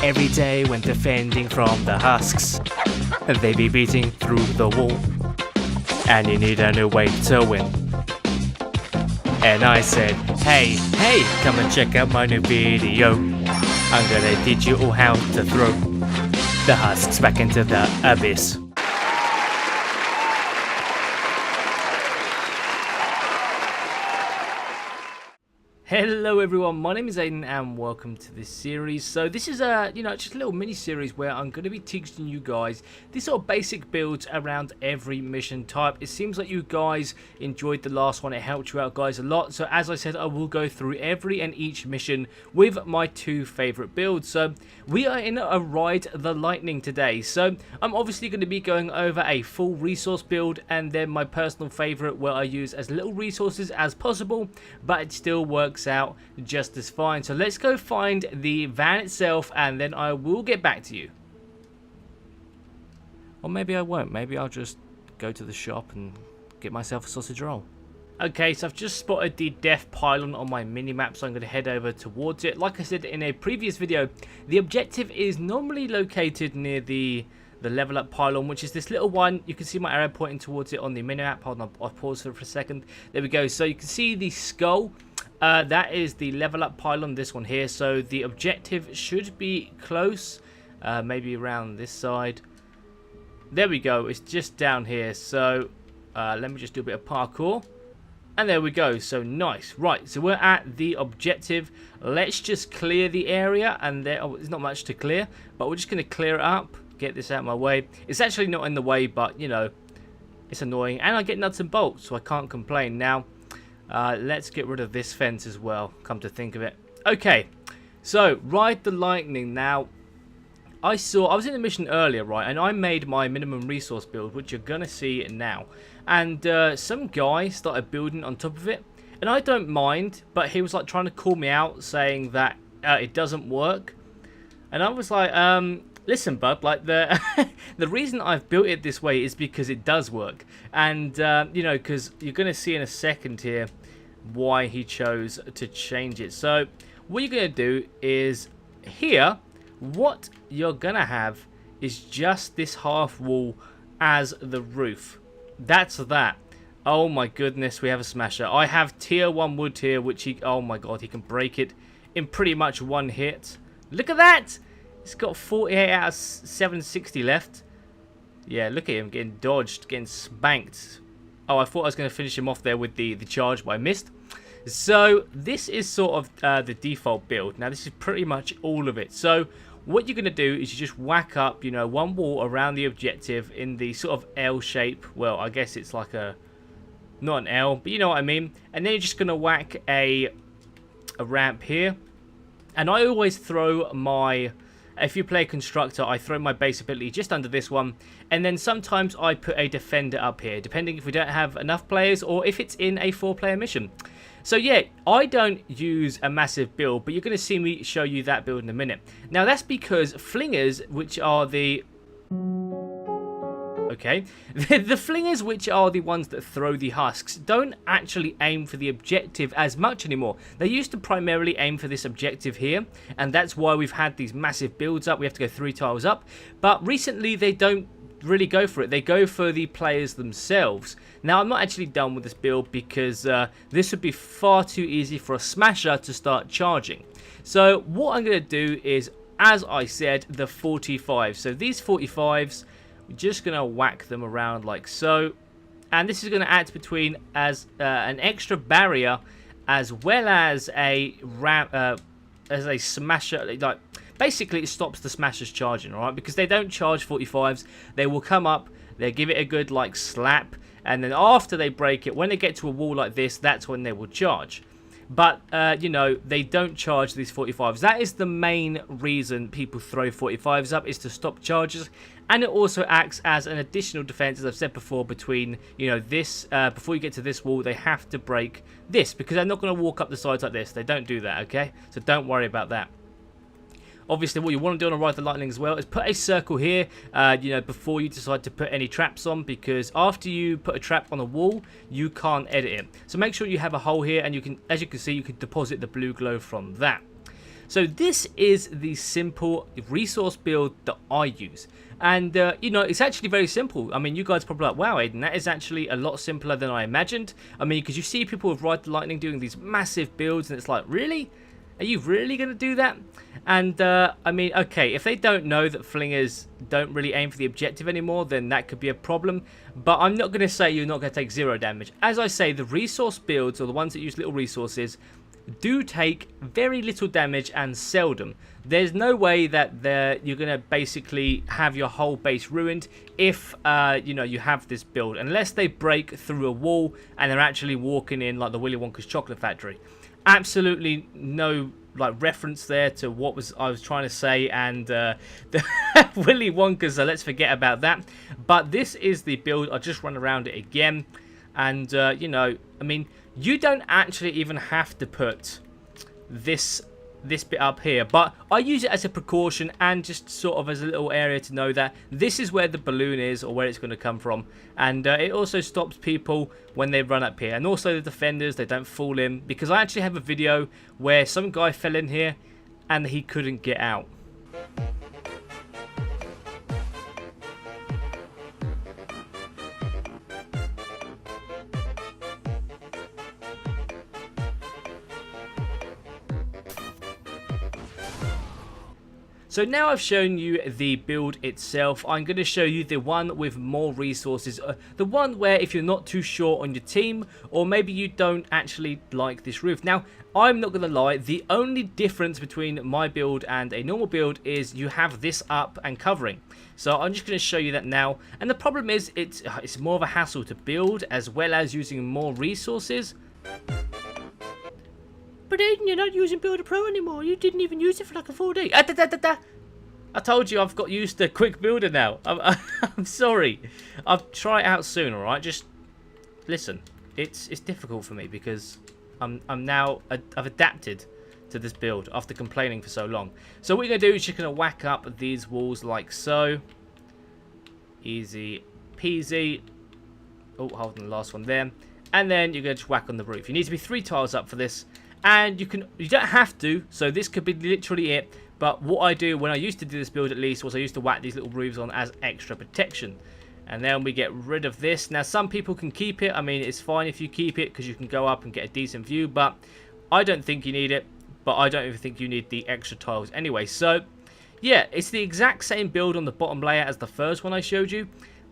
Every day when defending from the husks, they be beating through the wall, and you need a new way to win. And I said, hey, come and check out my new video. I'm gonna teach you all how to throw the husks back into the abyss. Hello everyone, my name is Aidan and welcome to this series. So this is just a little mini series where I'm going to be teaching you guys these sort of basic builds around every mission type. It seems like you guys enjoyed the last one, it helped you out guys a lot. So as I said, I will go through every and each mission with my two favourite builds. So we are in a Ride the Lightning today. So I'm obviously going to be going over a full resource build and then my personal favourite where I use as little resources as possible, but it still works out just as fine. So let's go find the van itself and then I will get back to you. Or maybe I won't. Maybe I'll just go to the shop and get myself a sausage roll. Okay, so I've just spotted the death pylon on my mini-map, so I'm going to head over towards it. Like I said in a previous video, the objective is normally located near the level up pylon, which is this little one. You can see my arrow pointing towards it on the mini-map. Hold on, I'll pause for a second. There we go. So you can see the skull. That is the level up pylon, this one here. So the objective should be close, maybe around this side. There we go, it's just down here. So let me just do a bit of parkour. And there we go, so nice. Right, so we're at the objective. Let's just clear the area. And there's not much to clear, but we're just going to clear it up. Get this out of my way. It's actually not in the way, but, you know, it's annoying. And I get nuts and bolts, so I can't complain. Now, let's get rid of this fence as well, come to think of it. Okay, so Ride the Lightning. Now, I was in the mission earlier, right, and I made my minimum resource build, which you're gonna see now. And some guy started building on top of it, and I don't mind, but he was like trying to call me out, saying that it doesn't work. And I was like, listen, bud, like the reason I've built it this way is because it does work. And, you know, because you're going to see in a second here why he chose to change it. So what you're going to do is here, what you're going to have is just this half wall as the roof. That's that. Oh my goodness, we have a smasher. I have tier 1 wood here, which he, oh my god, he can break it in pretty much one hit. Look at that! He's got 48 out of 760 left. Yeah, look at him getting dodged, getting spanked. Oh, I thought I was going to finish him off there with the charge, but I missed. So this is sort of the default build. Now this is pretty much all of it. So what you're going to do is you just whack up, you know, one wall around the objective in the sort of L shape. Well, I guess it's like a, not an L, but you know what I mean. And then you're just going to whack a ramp here. And I always throw my... If you play Constructor, I throw my base ability just under this one. And then sometimes I put a Defender up here, depending if we don't have enough players or if it's in a 4-player mission. So yeah, I don't use a massive build, but you're going to see me show you that build in a minute. Now that's because flingers, which are the... Okay, the flingers, which are the ones that throw the husks, don't actually aim for the objective as much anymore. They used to primarily aim for this objective here, and that's why we've had these massive builds up. We have to go 3 tiles up, but recently they don't really go for it. They go for the players themselves. Now, I'm not actually done with this build because this would be far too easy for a smasher to start charging. So what I'm going to do is, as I said, the 45. So these 45s... we're just going to whack them around like so. And this is going to act between as an extra barrier as well as a ramp, as a smasher. Like, basically, it stops the smashers charging, alright? Because they don't charge 45s. They will come up, they give it a good like slap. And then after they break it, when they get to a wall like this, that's when they will charge. But, you know, they don't charge these 45s. That is the main reason people throw 45s up, is to stop charges. And it also acts as an additional defense, as I've said before, between, you know, this, before you get to this wall, they have to break this. Because they're not going to walk up the sides like this. They don't do that, okay? So don't worry about that. Obviously, what you want to do on a Ride the Lightning as well is put a circle here, you know, before you decide to put any traps on, because after you put a trap on a wall, you can't edit it. So make sure you have a hole here, and you can, as you can see, you can deposit the blue glow from that. So this is the simple resource build that I use. And, you know, it's actually very simple. I mean, you guys are probably like, wow, Aidan, that is actually a lot simpler than I imagined. I mean, because you see people with Ride the Lightning doing these massive builds, and it's like, really? Are you really going to do that? And, I mean, okay, if they don't know that flingers don't really aim for the objective anymore, then that could be a problem. But I'm not going to say you're not going to take 0 damage. As I say, the resource builds, or the ones that use little resources, do take very little damage and seldom. There's no way that you're going to basically have your whole base ruined if, you know, you have this build. Unless they break through a wall and they're actually walking in like the Willy Wonka's chocolate factory. Absolutely no like reference there to what I was trying to say, and the Willy Wonka, so let's forget about that. But this is the build. I'll just run around it again, and you know, I mean, you don't actually even have to put this bit up here, but I use it as a precaution and just sort of as a little area to know that this is where the balloon is, or where it's going to come from. And it also stops people when they run up here, and also the defenders, they don't fall in, because I actually have a video where some guy fell in here and he couldn't get out. So now I've shown you the build itself, I'm going to show you the one with more resources. The one where if you're not too sure on your team, or maybe you don't actually like this roof. Now, I'm not going to lie, the only difference between my build and a normal build is you have this up and covering. So I'm just going to show you that now. And the problem is it's more of a hassle to build, as well as using more resources. But Aidan, you're not using Builder Pro anymore. You didn't even use it for like a full day. I told you I've got used to Quick Builder now. I'm sorry. I'll try it out soon, alright? Just listen. It's difficult for me because I've adapted to this build after complaining for so long. So what you're going to do is you're going to whack up these walls like so. Easy peasy. Oh, hold on, the last one there. And then you're going to whack on the roof. You need to be 3 tiles up for this. And you don't have to, so this could be literally it. But what I do, when I used to do this build at least, was I used to whack these little roofs on as extra protection. And then we get rid of this. Now, some people can keep it. I mean, it's fine if you keep it, because you can go up and get a decent view. But I don't think you need it. But I don't even think you need the extra tiles anyway. So, yeah, it's the exact same build on the bottom layer as the first one I showed you.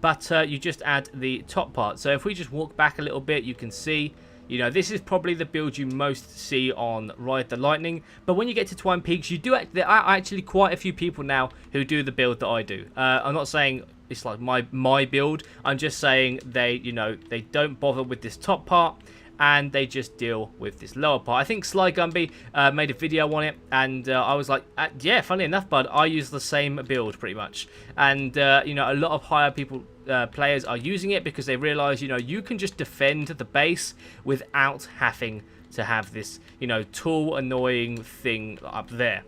But you just add the top part. So if we just walk back a little bit, you can see... You know, this is probably the build you most see on Ride the Lightning. But when you get to Twine Peaks, there are actually quite a few people now who do the build that I do. I'm not saying it's like my build. I'm just saying they don't bother with this top part. And they just deal with this lower part. I think Sly Gumby made a video on it, and I was like, yeah, funny enough, bud, I use the same build pretty much. And you know, a lot of higher players are using it because they realize, you know, you can just defend the base without having to have this, you know, tall, annoying thing up there.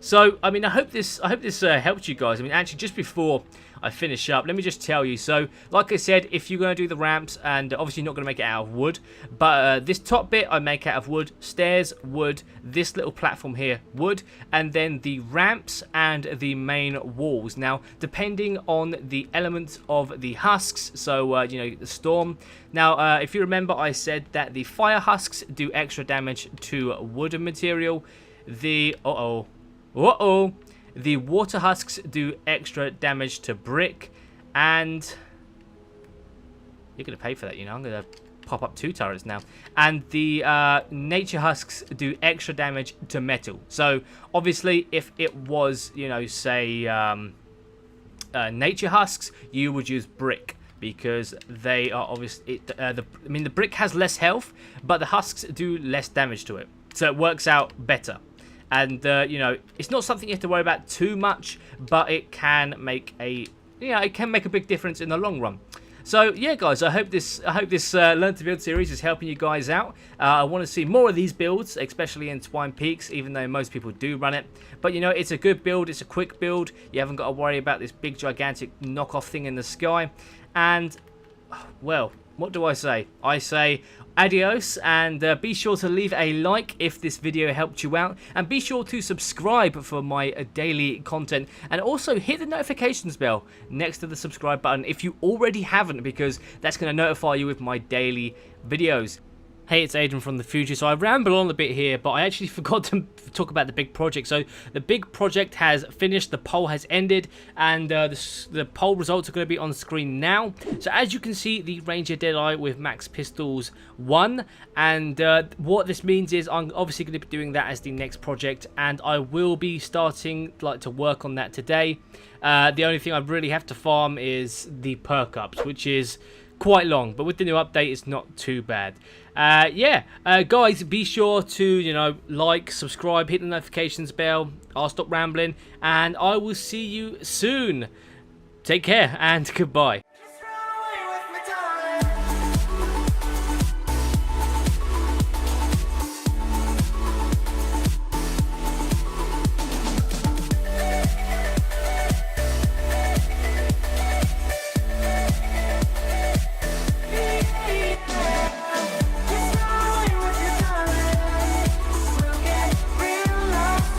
So, I mean, I hope this helped you guys. I mean, actually, just before I finish up, let me just tell you. So, like I said, if you're going to do the ramps, and obviously you're not going to make it out of wood, but this top bit I make out of wood, stairs, wood, this little platform here, wood, and then the ramps and the main walls. Now, depending on the elements of the husks, so, you know, the storm. Now, if you remember, I said that the fire husks do extra damage to wooden material. The, the water husks do extra damage to brick, and you're going to pay for that, you know. I'm going to pop up 2 turrets now. And the nature husks do extra damage to metal. So, obviously, if it was, you know, say, nature husks, you would use brick, because they are obviously, I mean, the brick has less health, but the husks do less damage to it. So, it works out better. And, you know, it's not something you have to worry about too much, but it can make a big difference in the long run. So, yeah, guys, I hope this Learn to Build series is helping you guys out. I want to see more of these builds, especially in Twine Peaks, even though most people do run it. But, you know, it's a good build. It's a quick build. You haven't got to worry about this big, gigantic knockoff thing in the sky. And, well, what do I say? I say adios, and be sure to leave a like if this video helped you out, and be sure to subscribe for my daily content, and also hit the notifications bell next to the subscribe button if you already haven't, because that's going to notify you with my daily videos. Hey, it's Aidan from the future. So I ramble on a bit here, but I actually forgot to talk about the big project. So the big project has finished, the poll has ended, and the poll results are going to be on screen now. So as you can see, the Ranger Deadeye with max pistols won, and what this means is I'm obviously going to be doing that as the next project, and I will be starting to work on that today. The only thing I really have to farm is the perk ups, which is quite long, but with the new update it's not too bad. Guys, be sure to like, subscribe, hit the notifications bell. I'll stop rambling, and I will see you soon. Take care and goodbye.